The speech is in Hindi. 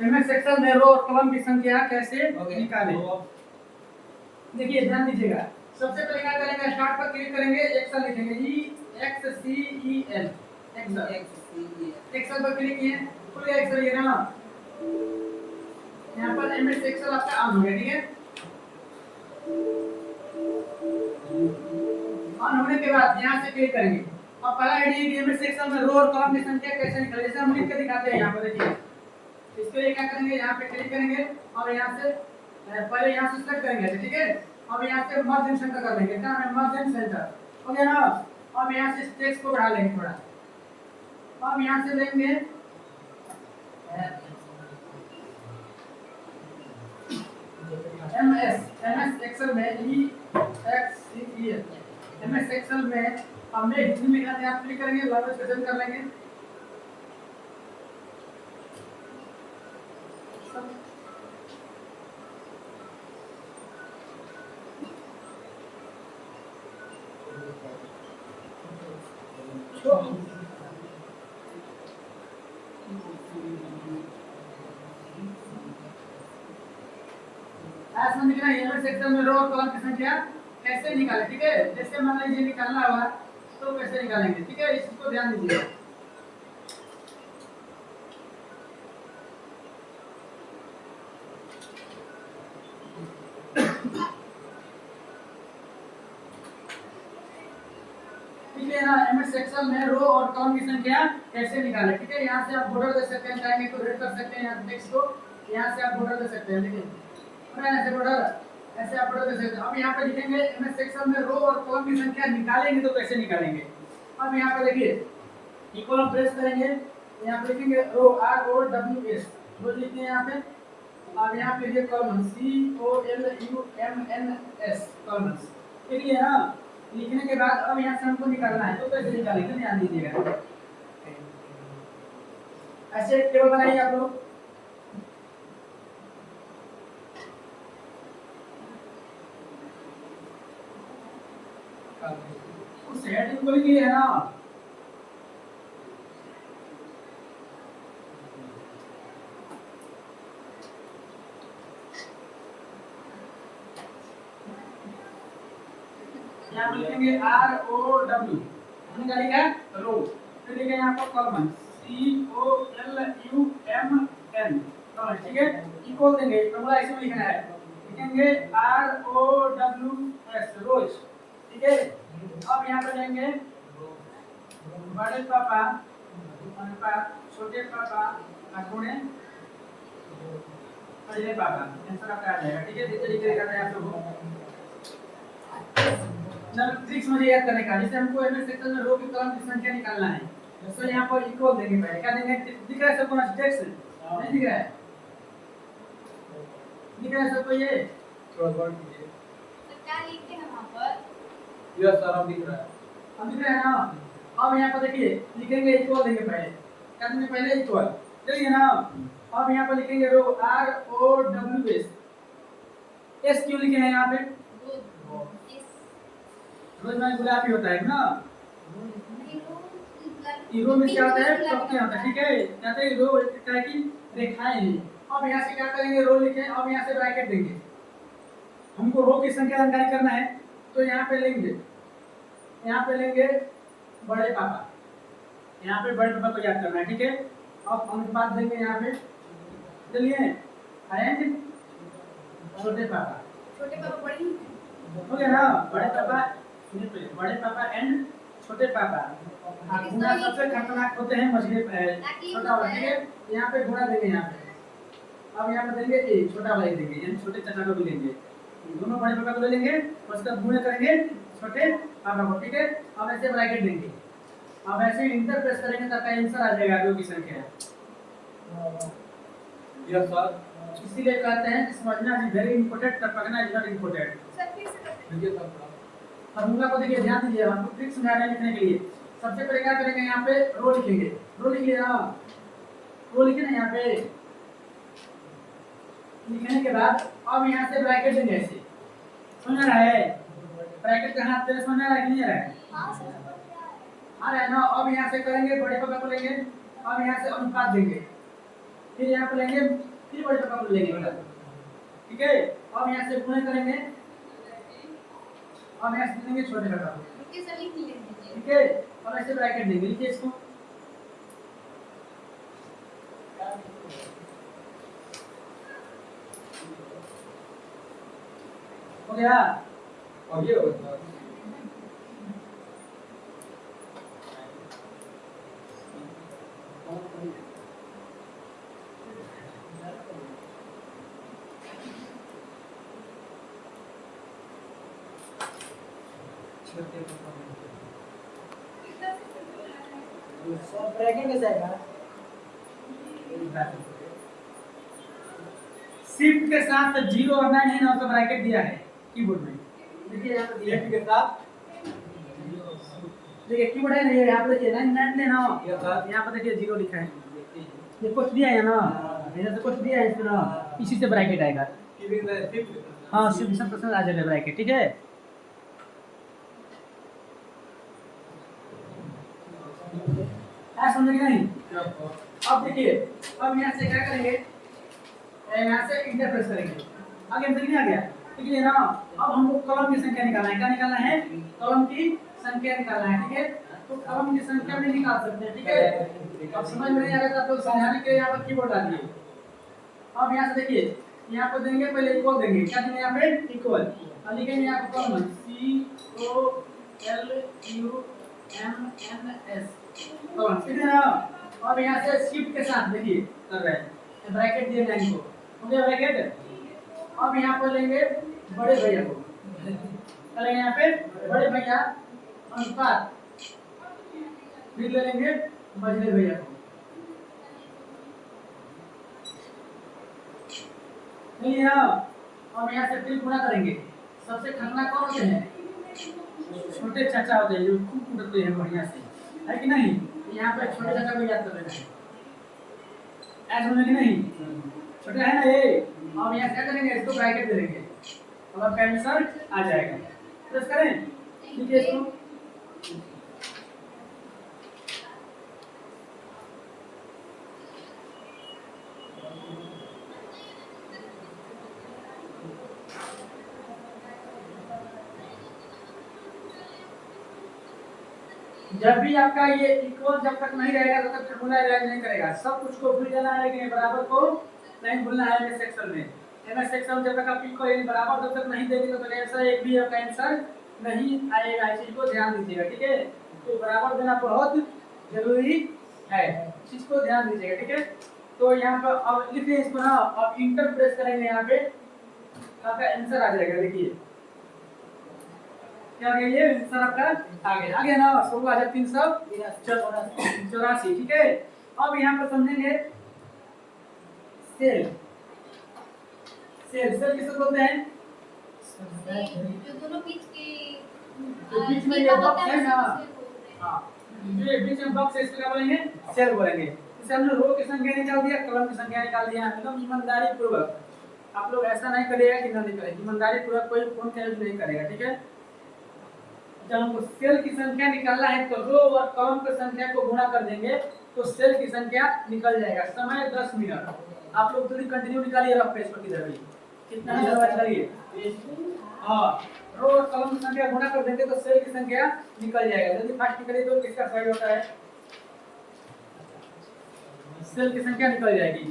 एमएस एक्सेल में रो और कॉलम की संख्या कैसे निकालें। देखिए ध्यान दीजिएगा, सबसे पहले क्या करेंगे, स्टार्ट पर क्लिक करेंगे, एक्सेल लिखेंगे EXCEL एक्सेल पर क्लिक किए, खुल गया एक्सेल ये ना। यहाँ पर एमएस एक्सेल आपका ऑन हो गया, ठीक है। ऑन होने के बाद यहाँ से क्लिक करेंगे और पहला आईडी है कि एमएस एक्सेल में रो और कॉलम की संख्या कैसे निकालें, जैसे हम लिख के दिखाते हैं यहाँ पर। देखिए इसके लिए क्या करेंगे, यहाँ पे क्लिक करेंगे और यहाँ से पहले यहाँ से सेलेक्ट करेंगे, ठीक है। अब यहाँ से मर्ज इन सेंटर कर लेंगे, क्या है मर्ज इन सेंटर, हो गया ना। अब यहाँ से टेक्स्ट को बढ़ा लेंगे थोड़ा, अब यहाँ से लेंगे एमएस एक्सेल में EXCEL एमएस एक्सेल में हमने हिंदी में क्या आप क्लिक करेंगे, लैंग्वेज पसंद कर लेंगे। ऐसा लिखना है एमएस एक्सेल में रो और कॉलम की संख्या कैसे निकालें, ठीक है। जैसे मान लीजिए निकालना हुआ तो कैसे निकालेंगे, ठीक है, इसको ध्यान दीजिए। ठीक है ना, एमएस एक्सेल में रो और कॉलम की संख्या कैसे निकालें, ठीक है। यहाँ से आप बॉर्डर दे सकते हैं, चाहेंगे तो रेड कर सकते हैं यहाँ टेक्स्ट को, यहाँ से आप बॉर्डर दे सकते हैं, देखिए ऐसे बॉर्डर, ऐसे आप बॉर्डर दे सकते हैं। अब यहाँ पे लिखेंगे एमएस एक्सेल में रो और कॉलम की संख्या निकालेंगे तो कैसे निकालेंगे। अब यहाँ पे देखिए इक्वल प्रेस करेंगे, यहाँ पे लिखेंगे रो ROWS, रो लिखते हैं यहाँ पे। अब यहाँ पे लिखिए कॉलम COLUMNS कॉलम्स, ठीक है ना। लिखने के बाद अब यहाँ से हमको निकालना है तो कैसे निकालेंगे, ध्यान दीजिएगा। ऐसे एक टेबल बनाइए आप लोग, उस हेडिंग को लिखिए है ना। यहाँ लिखेंगे ROW, हमने क्या लिखा है रो, फिर लिखेंगे यहाँ पर कॉलम COLUMN, ठीक है। इक्वल देंगे फॉर्मूला इसमें लिखना है, लिखेंगे ROWS रोज, ठीक है। अब यहाँ पे लेंगे बड़े पापा छोटे पापा गुणे बड़े पापा, आंसर आपका आ जाएगा, ठीक है। धीरे धीरे करना है आप लोगों को, ट्रिक्स मुझे याद करने का। जैसे हमको एमएस एक्सेल में रो की कॉलम की संख्या निकालना है तो यहाँ पर इक्वल देंगे, पहले क्या देंगे, दिख रहा है सबको टेक्स्ट नहीं दिख रहा है, दिख रहा है सबको, ये थोड़ा और कीजिए तो क्या लिखते हैं वहां पर, यह सारा दिख रहा है, अब दिख रहा है ना। अब यहाँ पर देखिए लिखेंगे इक्वल देंगे, पहले क्या देंगे, पहले इक्वल, ठीक है ना। अब यहाँ पर लिखेंगे रो ROWS, S क्यों लिखे हैं यहाँ पे, रोज में गुलाबी होता है ना, रो में क्या होता है पत्तियां होता है, ठीक है। कहते हैं रो क्या है कि रेखाएं हैं। अब यहाँ से क्या करेंगे, रो लिखे, अब यहाँ से ब्रैकेट देंगे, हमको रो की संख्या जानकारी करना है तो यहाँ पे लेंगे बड़े पापा, यहाँ पे बड़े पापा को याद करना है, ठीक है। अब अनुपात देंगे यहाँ पे, चलिए एंड छोटे पापा, छोटे पापा बड़ी हो गया ना। बड़े पापा एंड छोटे पापा, गुणा सबसे खतरनाक होते हैं मछली छोटा वाला, ठीक है। यहाँ पे गुणा देंगे यहाँ पे, अब यहाँ पे देंगे ए, छोटा वाला ही देंगे, यानी छोटे चाचा को भी लेंगे, दोनों बड़े पापा को ले लेंगे और उसका गुणा करेंगे छोटे पापा को, ठीक है। अब ऐसे ब्रैकेट देंगे, अब ऐसे इंटर प्रेस करेंगे तब आंसर आ जाएगा रो की संख्या। यह सर इसीलिए कहते हैं समझना इज वेरी इंपॉर्टेंट, टपकना इज नॉट इंपॉर्टेंट। सर फिर से करते हैं। देखिए सर फॉर्मूला को देखिए, ध्यान दीजिए, हमको ट्रिक्स समझा रहे हैं लिखने के लिए। सबसे पहले क्या करेंगे, यहाँ पे रो लिखेंगे, रो लिखिए ना, रो लिखे ना यहाँ पे, लिखने के बाद अब यहाँ से ब्रैकेट देंगे ऐसे, समझ रहा है ब्रैकेट का हाथ तेरे समझ रहा है कि नहीं आ रहा है, हां सर समझ रहा है, आ रहा है ना। अब यहाँ से करेंगे बड़े पापा को लेंगे, अब यहाँ से अनुपात देंगे, फिर यहाँ पे लेंगे फिर बड़े का बोल लेंगे बेटा, ठीक है। अब यहाँ से गुणा करेंगे, अब यहाँ से देंगे छोटे का, रुकिए सर लिख लीजिए। ठीक है। अब ऐसे ब्रैकेट देंगे, लिखिए इसको, हो गया। और ये होगा सर सब ब्रैकेट कैसे आएगा? शिफ्ट के साथ 0 और 9 है ना, उसका ब्रैकेट दिया है कीबोर्ड में, देखिए यहाँ पे दिया है के साथ देखिए कीबोर्ड है ना, ये यहाँ पे देखिए 9 9 लेना, Yes, sir. यहाँ पे देखिए 0 लिखा है, ये कुछ दिया है ना, इधर से कुछ दिया है इसमें ना, इसी से ब्रैकेट आएगा। हाँ, 60% आ जाएगा ब्रैकेट, ठीक है। समझ गए नहीं? अब देखिए, अब यहाँ से क्या करेंगे, यहाँ से इंटर प्रेस करेंगे, आगे समझ नहीं आ गया, ठीक है ना। अब हमको कॉलम की संख्या निकालना है, क्या निकालना है? कॉलम की संख्या निकालना है, ठीक है। तो कॉलम की संख्या भी निकाल सकते हैं, ठीक है। अब समझ में नहीं आ रहा तो आप लोग समझाने के लिए यहाँ पर कीबोर्ड डालिए। अब यहाँ से देखिए, यहाँ पर देंगे पहले इक्वल देंगे, क्या देंगे यहाँ पे? इक्वल, और लिखेंगे यहाँ पर कॉलम COLUMNS कॉलम, ठीक है ना। अब यहाँ से शिफ्ट के साथ देखिए कर रहे हैं, ब्रैकेट दिए लाइन को, हो गया ब्रैकेट। अब यहाँ पर लेंगे बड़े भैया को, करेंगे यहाँ पे बड़े भैया अनुपात, फिर ले लेंगे मझले भैया को, नहीं ना। अब यहाँ से फिर गुणा करेंगे, सबसे खतरनाक कौन होते हैं? छोटे चाचा होते हैं जो खूब कूटते हैं बढ़िया से, है कि नहीं? यहाँ पे छोटे चाचा को याद कर लेना है, ऐसा होना कि नहीं? छोटे है ना ये। अब यहाँ क्या करेंगे, इसको ब्रैकेट दे देंगे, और आपका आंसर आ जाएगा। प्रेस करें, लिखिए इसको, जब भी आपका ये इक्वल जब तक नहीं रहेगा तब तक फार्मूला रिलाइज नहीं करेगा, सब कुछ को भूल जाना है, लेकिन बराबर को नहीं भूलना है। एमएस एक्सेल में, एमएस एक्सेल में जब तक आप इक्वल यानी बराबर जब तक नहीं देंगे तब तक आंसर एक भी आपका आंसर नहीं आएगा, इस चीज को ध्यान दीजिएगा, ठीक है। तो बराबर देना बहुत जरूरी है, इस चीज को ध्यान दीजिएगा, ठीक है। तो यहाँ पर अब लिखिए इसको ना, अब इंटर प्रेस करेंगे, यहाँ पे आपका आंसर आ जाएगा, देखिए क्या गया, ये आंसर आपका आ गया ना, 16,384, ठीक है। अब यहाँ पर समझेंगे सेल, सेल सेल किसे बोलते हैं? जो दोनों बीच के तो बीच में ये बॉक्स है ना, हाँ, जो ये बीच में बॉक्स है इसको क्या बोलेंगे? सेल बोलेंगे। इसे हमने रो की संख्या निकाल दिया, कॉलम की संख्या निकाल दिया, एकदम ईमानदारी पूर्वक। आप लोग ऐसा नहीं करिएगा कि नहीं करें, ईमानदारी पूर्वक कोई फोन का यूज नहीं करेगा, ठीक है। जब हमको सेल की संख्या निकालना है तो रो और कॉलम की संख्या को गुणा कर देंगे तो सेल की संख्या निकल जाएगा। समय 10 मिनट। आप लोग थोड़ी कंटिन्यू निकालिए रफ पेज पर किधर भी, कितना ही जरूरत करिए। हाँ, रो और कॉलम की संख्या गुणा कर देंगे तो सेल की संख्या निकल जाएगा। जल्दी फास्ट निकालिए तो किसका सही होता है, सेल की संख्या निकल जाएगी।